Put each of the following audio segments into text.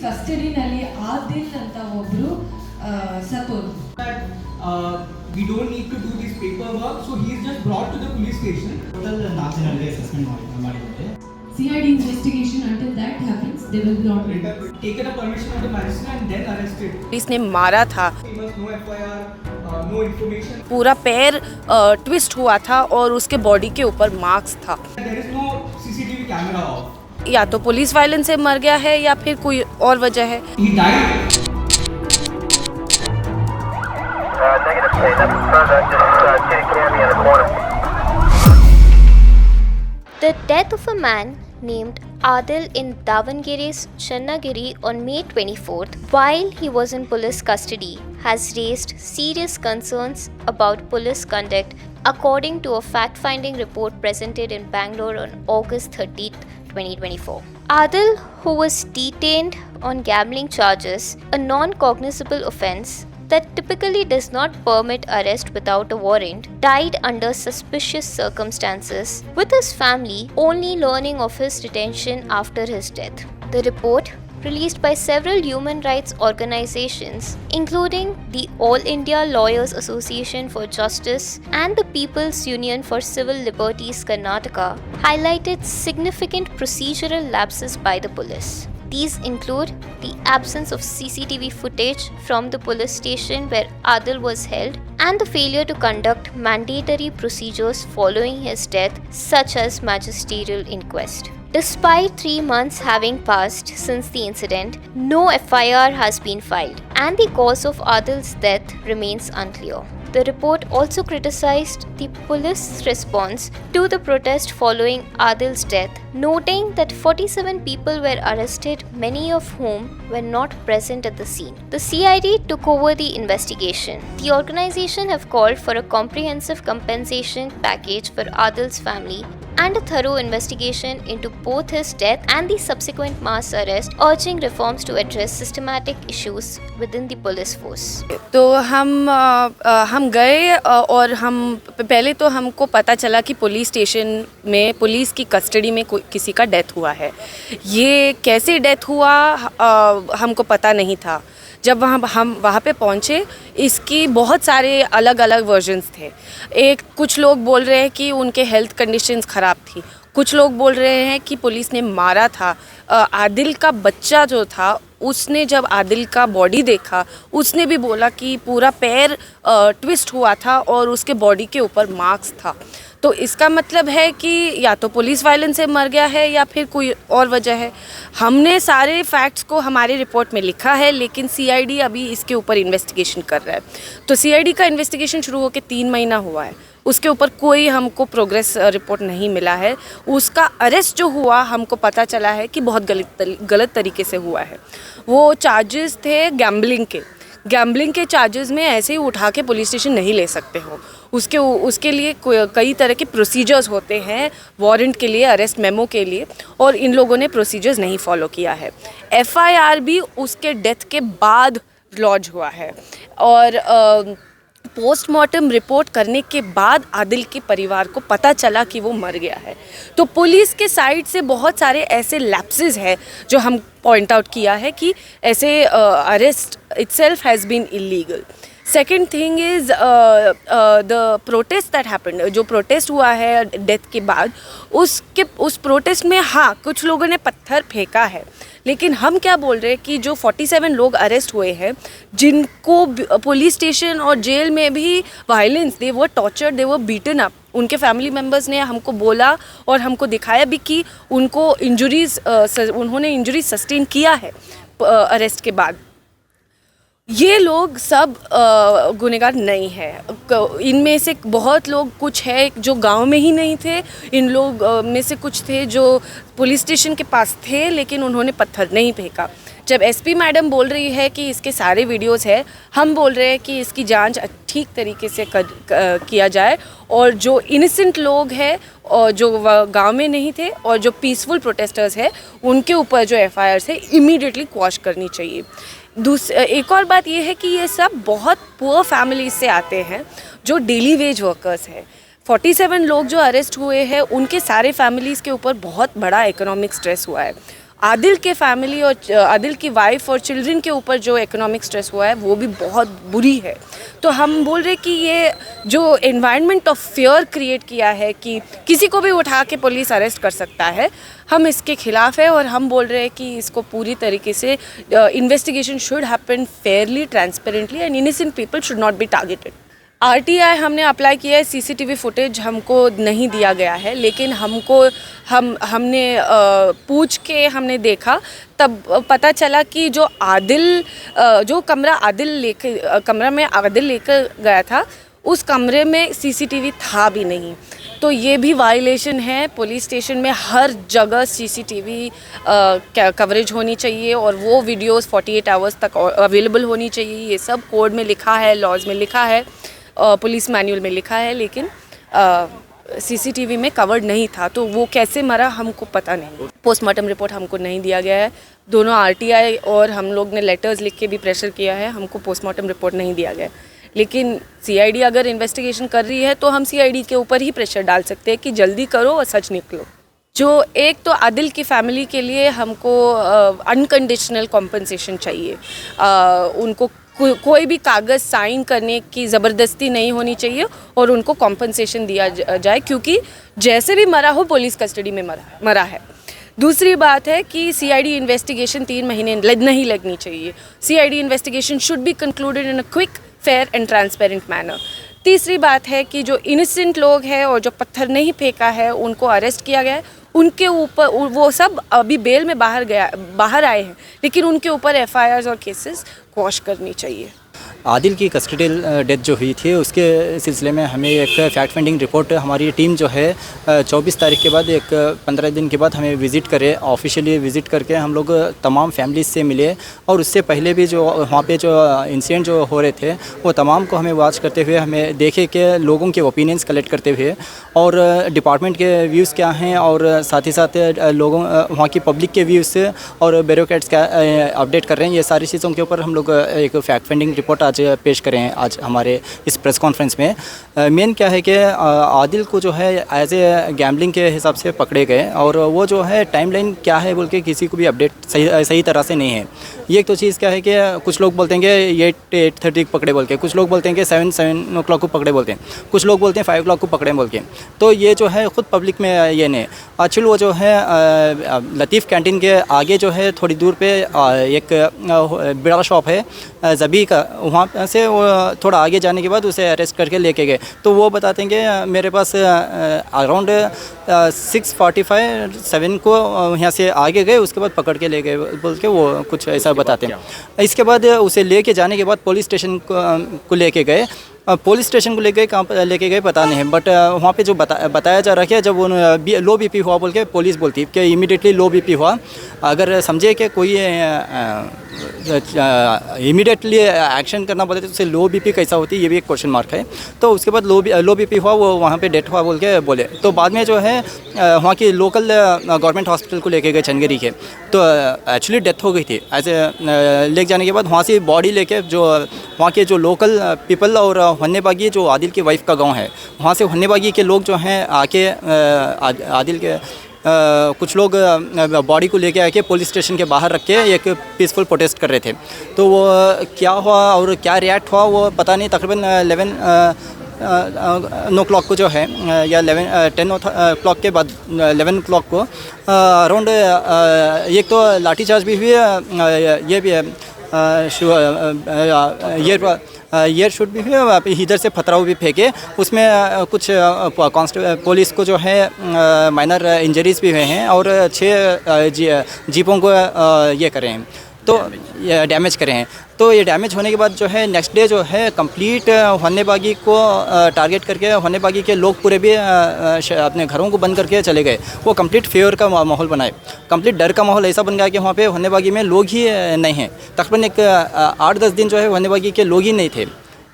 ಕಸ್ಟಡಿನಲ್ಲಿ ಆದಿಲ್ ಅಂತ ಒಬ್ರು ಸತ್ತೋದ್ರು. We don't need to do this paperwork, so he is just brought to the police station. Total 4 ಜನರಿಗೆ suspend ಮಾಡಿದ್ದಾರೆ. CID investigation until that happens, they will not Taken a permission of the magistrate and then arrested. Police ने मारा था, No FIR, no information. पूरा पैर twist हुआ था और उसके बॉडी के ऊपर मार्क्स था. There is no CCTV camera off. या तो पुलिस वायलेंस से मर गया है या फिर कोई और वजह है. He died. Negative, say nothing further, just Kitty Cammy in the corner. The death of a man named Adil in Davangeri's Channagiri on May 24th, while he was in police custody, has raised serious concerns about police conduct, according to a fact-finding report presented in Bangalore on August 13th, 2024. Adil, who was detained on gambling charges, a non-cognizable offence that typically does not permit arrest without a warrant, died under suspicious circumstances, with his family only learning of his detention after his death. The report, released by several human rights organizations, including the All India Lawyers Association for Justice and the People's Union for Civil Liberties Karnataka, highlighted significant procedural lapses by the police. These include the absence of CCTV footage from the police station where Adil was held and the failure to conduct mandatory procedures following his death, such as magisterial inquest. Despite 3 months having passed since the incident, no FIR has been filed and the cause of Adil's death remains unclear. The report also criticized the police's response to the protest following Adil's death, noting that 47 people were arrested, many of whom were not present at the scene. The CID took over the investigation. The organization have called for a comprehensive compensation package for Adil's family and a thorough investigation into both his death and the subsequent mass arrest, urging reforms to address systematic issues within the police force. तो हम गए और हम पहले तो हमको पता चला कि पुलिस स्टेशन में पुलिस की कस्टडी में किसी का डेथ हुआ है. ये कैसे डेथ हुआ हमको पता नहीं था. जब हम वहाँ पे पहुँचे, इसकी बहुत सारे अलग अलग वर्जन्स थे. कुछ लोग बोल रहे हैं कि उनके हेल्थ कंडीशंस ख़राब थी, कुछ लोग बोल रहे हैं कि पुलिस ने मारा था. आदिल का बच्चा जो था, उसने जब आदिल का बॉडी देखा, उसने भी बोला कि पूरा पैर ट्विस्ट हुआ था और उसके बॉडी के ऊपर मार्क्स था. तो इसका मतलब है कि या तो पुलिस वायलेंस से मर गया है या फिर कोई और वजह है. हमने सारे फैक्ट्स को हमारे रिपोर्ट में लिखा है, लेकिन CID अभी इसके ऊपर इन्वेस्टिगेशन कर रहा है. तो CID का इन्वेस्टिगेशन शुरू होकर 3 महीना हुआ है, उसके ऊपर कोई हमको प्रोग्रेस रिपोर्ट नहीं मिला है. उसका अरेस्ट जो हुआ, हमको पता चला है कि बहुत गलत तरीके से हुआ है. वो चार्जेस थे गैम्बलिंग के चार्जेस में ऐसे ही उठा के पुलिस स्टेशन नहीं ले सकते हो. उसके लिए कई तरह के प्रोसीजर्स होते हैं, वारंट के लिए, अरेस्ट मेमो के लिए, और इन लोगों ने प्रोसीजर्स नहीं फॉलो किया है. FIR भी उसके डेथ के बाद लॉन्च हुआ है और पोस्टमार्टम रिपोर्ट करने के बाद आदिल के परिवार को पता चला कि वो मर गया है. तो पुलिस के साइड से बहुत सारे ऐसे लैप्सेस हैं जो हम पॉइंट आउट किया है कि ऐसे arrest itself has been illegal. Second thing is the protest that happened. जो प्रोटेस्ट हुआ है डेथ के बाद, उस प्रोटेस्ट में हाँ कुछ लोगों ने पत्थर फेंका है, लेकिन हम क्या बोल रहे हैं कि जो 47 लोग अरेस्ट हुए हैं, जिनको पुलिस स्टेशन और जेल में भी violence, they were tortured, they were beaten up. उनके फैमिली मेम्बर्स ने हमको बोला और हमको दिखाया भी कि उन्होंने इंजरीज सस्टेन किया है अरेस्ट के बाद. ये लोग सब गुनहगार नहीं है. इनमें से बहुत लोग कुछ है जो गांव में ही नहीं थे. इन लोग में से कुछ थे जो पुलिस स्टेशन के पास थे, लेकिन उन्होंने पत्थर नहीं फेंका. जब SP मैडम बोल रही है कि इसके सारे वीडियोस है, हम बोल रहे हैं कि इसकी जांच ठीक तरीके से किया जाए और जो इनोसेंट लोग हैं और जो गांव में नहीं थे और जो पीसफुल प्रोटेस्टर्स हैं, उनके ऊपर जो FIRs है इमीडिएटली क्वॉश करनी चाहिए. एक और बात ये है कि ये सब बहुत पुअर फैमिलीज से आते हैं जो डेली वेज वर्कर्स हैं. 47 लोग जो अरेस्ट हुए हैं, उनके सारे फैमिलीज़ के ऊपर बहुत बड़ा इकोनॉमिक स्ट्रेस हुआ है. आदिल के फैमिली और आदिल की वाइफ और चिल्ड्रन के ऊपर जो इकोनॉमिक स्ट्रेस हुआ है वो भी बहुत बुरी है। तो हम बोल रहे कि ये जो एनवायरनमेंट ऑफ फियर क्रिएट किया है कि किसी को भी उठा के पुलिस अरेस्ट कर सकता है, हम इसके खिलाफ है और हम बोल रहे हैं कि इसको पूरी तरीके से investigation should happen Fairlie, transparently and innocent people should not be targeted. RTI हमने अप्लाई किया है, सीसीटीवी फुटेज हमको नहीं दिया गया है, लेकिन हमने पूछ के हमने देखा तब पता चला कि जो कमरा में आदिल लेकर गया था उस कमरे में सीसीटीवी था भी नहीं। तो ये भी वायलेशन है। पुलिस स्टेशन में हर जगह सीसीटीवी कवरेज होनी चाहिए और वो वीडियोस 48 आवर्स तक अवेलेबल होनी चाहिए। ये सब कोड में लिखा है, लॉज में लिखा है, पुलिस मैनुअल में लिखा है, लेकिन सीसीटीवी में कवर्ड नहीं था। तो वो कैसे मरा हमको पता नहीं। पोस्टमार्टम रिपोर्ट हमको नहीं दिया गया है। दोनों आरटीआई और हम लोग ने लेटर्स लिख के भी प्रेशर किया है, हमको पोस्टमार्टम रिपोर्ट नहीं दिया गया है। लेकिन सीआईडी अगर इन्वेस्टिगेशन कर रही है तो हम सीआईडी के ऊपर ही प्रेशर डाल सकते हैं कि जल्दी करो और सच निकलो। जो एक तो आदिल की फैमिली के लिए हमको अनकंडीशनल कॉम्पनसेशन चाहिए। उनको कोई भी कागज़ साइन करने की ज़बरदस्ती नहीं होनी चाहिए और उनको कॉम्पनसेशन दिया जाए, क्योंकि जैसे भी मरा हो पुलिस कस्टडी में मरा है। दूसरी बात है कि सीआईडी इन्वेस्टिगेशन 3 महीने नहीं लगनी चाहिए। CID investigation should be concluded in a quick, fair and transparent manner. तीसरी बात है कि जो इनोसेंट लोग हैं और जो पत्थर नहीं फेंका है उनको अरेस्ट किया गया है, उनके ऊपर वो सब अभी बेल में बाहर आए हैं, लेकिन उनके ऊपर एफआईआर्स और केसेस क्वॉश करनी चाहिए। आदिल की कस्टडियल डेथ जो हुई थी उसके सिलसिले में हमें एक फैक्ट फाइंडिंग रिपोर्ट हमारी टीम जो है 24 तारीख के बाद एक 15 दिन के बाद हमें विज़िट करे, ऑफिशियली विज़िट करके हम लोग तमाम फैमिलीज से मिले और उससे पहले भी जो वहाँ पे जो इंसिडेंट जो हो रहे थे वो तमाम को हमें वॉच करते हुए हमें देखे कि लोगों के ओपिनियंस कलेक्ट करते हुए और डिपार्टमेंट के व्यूज़ क्या हैं और साथ ही साथ लोगों वहाँ की पब्लिक के व्यूज़ और ब्यूरोक्रेट्स क्या अपडेट कर रहे हैं, ये सारी चीज़ों के ऊपर हम लोग एक फैक्ट फाइंडिंग रिपोर्ट आज पेश करें आज हमारे इस प्रेस कॉन्फ्रेंस में। मेन क्या है कि आदिल को जो है एज ए गैम्बलिंग के हिसाब से पकड़े गए और वो जो है टाइमलाइन क्या है बोल के किसी को भी अपडेट सही तरह से नहीं है। ये एक तो चीज़ क्या है कि कुछ लोग बोलते हैं कि 8:30 पकड़े बोल के, कुछ लोग बोलते हैं कि 7 o'clock को पकड़े बोलते हैं, कुछ लोग बोलते हैं 5 o'clock को पकड़े बोल के। तो ये जो है ख़ुद पब्लिक में ये नहीं। एक्चुअली वो जो है लतीफ़ कैंटीन के आगे जो है थोड़ी दूर पे एक बड़ा शॉप है ज़बी का, वहाँ से वो थोड़ा आगे जाने के बाद उसे अरेस्ट करके लेके गए। तो वो बताते हैं कि मेरे पास अराउंड 6:45 7 को यहाँ से आगे गए, उसके बाद पकड़ के ले गए बोल के वो कुछ ऐसा बताते हैं। इसके बाद उसे लेके जाने के बाद पुलिस स्टेशन को लेके गए। पुलिस स्टेशन को लेके कहाँ पर लेके गए पता नहीं है, बट वहाँ पे जो बताया जा रहा है जब लो बीपी हुआ बोल के पुलिस बोलती है कि इमीडिएटली लो बीपी हुआ। अगर समझे कि कोई इमीडिएटली एक्शन करना बोले तो उससे लो बीपी कैसा होती है, ये भी एक क्वेश्चन मार्क है। तो उसके बाद लो बीपी हुआ, वो वहाँ पे डेथ हुआ बोल के बोले। तो बाद में जो है वहाँ की लोकल गवर्नमेंट हॉस्पिटल को लेके गए चंदेरी के, तो एक्चुअली डेथ हो गई थी। ऐसे ले जाने के बाद वहाँ से बॉडी लेके जो वहाँ के जो लोकल पीपल और हन्नेबागी जो आदिल की वाइफ का गांव है, वहाँ से हन्नेबागी के लोग जो हैं आके आदिल के कुछ लोग बॉडी को लेके आके पुलिस स्टेशन के बाहर रख के एक पीसफुल प्रोटेस्ट कर रहे थे। तो वो क्या हुआ और क्या रिएक्ट हुआ वो पता नहीं। तकरीबन 9 o'clock को जो है या 10 o'clock के बाद 11 o'clock को अराउंड एक तो लाठीचार्ज भी हुई, ये भी है ये शूट भी हुआ, इधर से पथराव भी फेंके। उसमें कुछ पुलिस को जो है माइनर इंजरीज भी हुए हैं और 6 जीपों को ये करे हैं, तो ये डैमेज करे हैं। तो ये डैमेज होने के बाद जो है नेक्स्ट डे जो है कंप्लीट हन्नेबागी को टारगेट करके हन्नेबागी के लोग पूरे भी अपने घरों को बंद करके चले गए। वो कंप्लीट फेयर का माहौल बनाए, कंप्लीट डर का माहौल ऐसा बन गया कि वहाँ पे हन्नेबागी में लोग ही नहीं हैं। तकरीबन एक 8-10 दिन जो है हन्नेबागी के लोग ही नहीं थे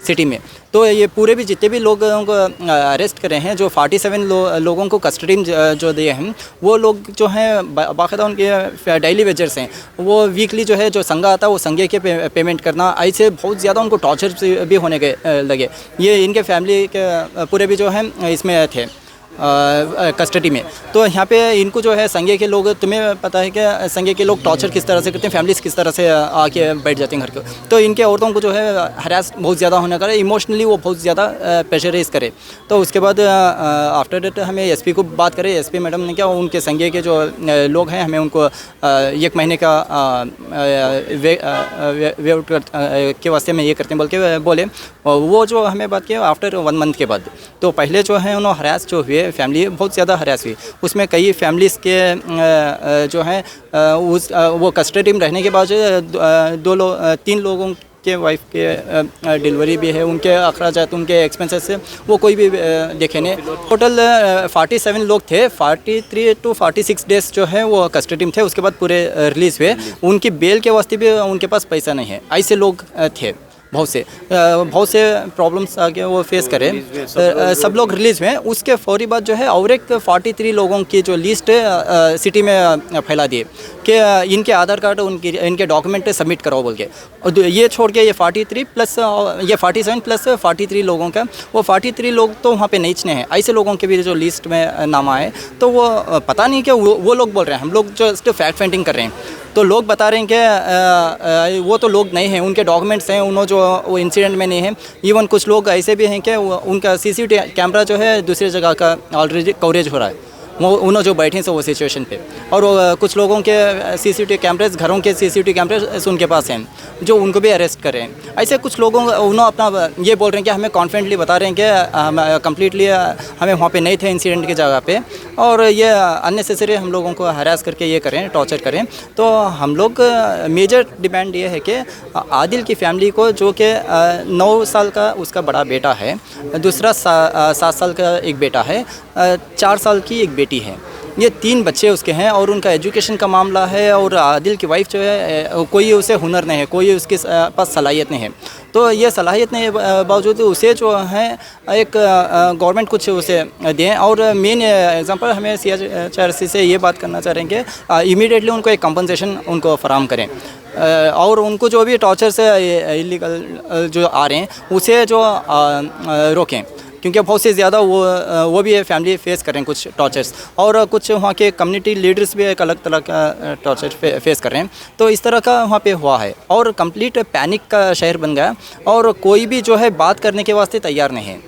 सिटी में। तो ये पूरे भी जितने भी लोगों को अरेस्ट करे हैं, जो 47 लोगों को कस्टडी जो दिए हैं, वो लोग जो हैं बाकायदा उनके डेली वेजर्स हैं। वो वीकली जो है जो संगा आता है वो संगे के पेमेंट करना, ऐसे बहुत ज़्यादा उनको टॉर्चर भी होने के लगे। ये इनके फैमिली के पूरे भी जो हैं इसमें थे। कस्टडी में। तो यहाँ पे इनको जो है संगे के लोग, तुम्हें पता है कि संगे के लोग टॉर्चर किस तरह से करते हैं, फैमिलीज किस तरह से आके बैठ जाती हैं घर के। तो इनके औरतों को जो है हरास बहुत ज़्यादा होने का, इमोशनली वो बहुत ज़्यादा प्रेशराइज करे। तो उसके बाद आफ्टर डेट हमें एसपी को बात करें, एसपी मैडम ने क्या उनके संगे के जो लोग हैं हमें उनको 1 महीने का वे आउट के वास्ते में ये करते हैं बोल के बोले। वो जो हमें बात किया आफ्टर 1 मंथ के बाद। तो पहले जो है उन्होंने हरास जो हुए फैमिली बहुत ज़्यादा हरास हुई, उसमें कई फैमिलीज़ के जो हैं वो कस्टडी में रहने के बाद 3 लोगों के वाइफ के डिलीवरी भी है, उनके अखराजात उनके एक्सपेंसेस से वो कोई भी देखे नहीं। टोटल 47 लोग थे, 43 to 46 डेज जो है वो कस्टडी में थे, उसके बाद पूरे रिलीज़ हुए। उनकी बेल के वास्ते भी उनके पास पैसा नहीं है, ऐसे लोग थे। बहुत से प्रॉब्लम्स आगे वो फेस करें, सब लोग रिलीज़ हुए। उसके फौरी बाद जो है और एक 43 लोगों की जो लिस्ट सिटी में फैला दिए कि इनके आधार कार्ड इनके डॉक्यूमेंट सबमिट कराओ बोल के। और ये छोड़ के ये 43 प्लस ये 47 प्लस 43 लोगों का, वो 43 लोग तो वहाँ पे नीचने हैं। ऐसे लोगों के भी जो लिस्ट में नाम आए, तो वो पता नहीं कि वो लोग बोल रहे हैं, हम लोग जस्ट फैक्ट फाइंडिंग कर रहे हैं। तो लोग बता रहे हैं कि वो तो लोग नहीं हैं, उनके डॉक्यूमेंट्स हैं, उन्होंने जो वो इंसिडेंट में नहीं है। इवन कुछ लोग ऐसे भी हैं कि उनका सीसीटीवी कैमरा जो है दूसरी जगह का ऑलरेडी कवरेज हो रहा है, वो उन्होंने जो बैठे हैं वो सिचुएशन पे। और कुछ लोगों के सीसीटीवी कैमरेज, घरों के सीसीटीवी कैमरेज उनके पास हैं, जो उनको भी अरेस्ट कर रहे हैं। ऐसे कुछ लोगों उन्होंने अपना ये बोल रहे हैं कि हमें कॉन्फिडेंटली बता रहे हैं कि हम कम्प्लीटली हमें वहाँ पे नहीं थे इंसिडेंट की जगह पे, और ये अननेसेसरी हम लोगों को हरास करके ये करें, टॉर्चर करें। तो हम लोग मेजर डिमांड ये है कि आदिल की फैमिली को, जो कि 9 साल का उसका बड़ा बेटा है, दूसरा 7 साल का एक बेटा है, 4 साल की एक बेटी है, ये 3 बच्चे उसके हैं, और उनका एजुकेशन का मामला है। और आदिल की वाइफ जो है कोई उसे हुनर नहीं है, कोई उसके पास सलाहियत नहीं है। तो ये सलाहियत नहीं बावजूद उसे जो है एक गवर्नमेंट कुछ उसे दें। और मेन एग्जांपल हमें CHRC से ये बात करना चाह रहे हैं कि इमीडिएटली उनको एक कंपनसेशन उनको फराहम करें, और उनको जो भी टॉर्चर से इलीगल जो आ रहे हैं उसे जो रोकें, क्योंकि बहुत से ज़्यादा वो भी फैमिली फेस करें कुछ टॉर्चर्स, और कुछ वहाँ के कम्युनिटी लीडर्स भी एक अलग तरह का टॉर्चर फेस कर रहे हैं। तो इस तरह का वहाँ पे हुआ है, और कंप्लीट पैनिक का शहर बन गया, और कोई भी जो है बात करने के वास्ते तैयार नहीं है।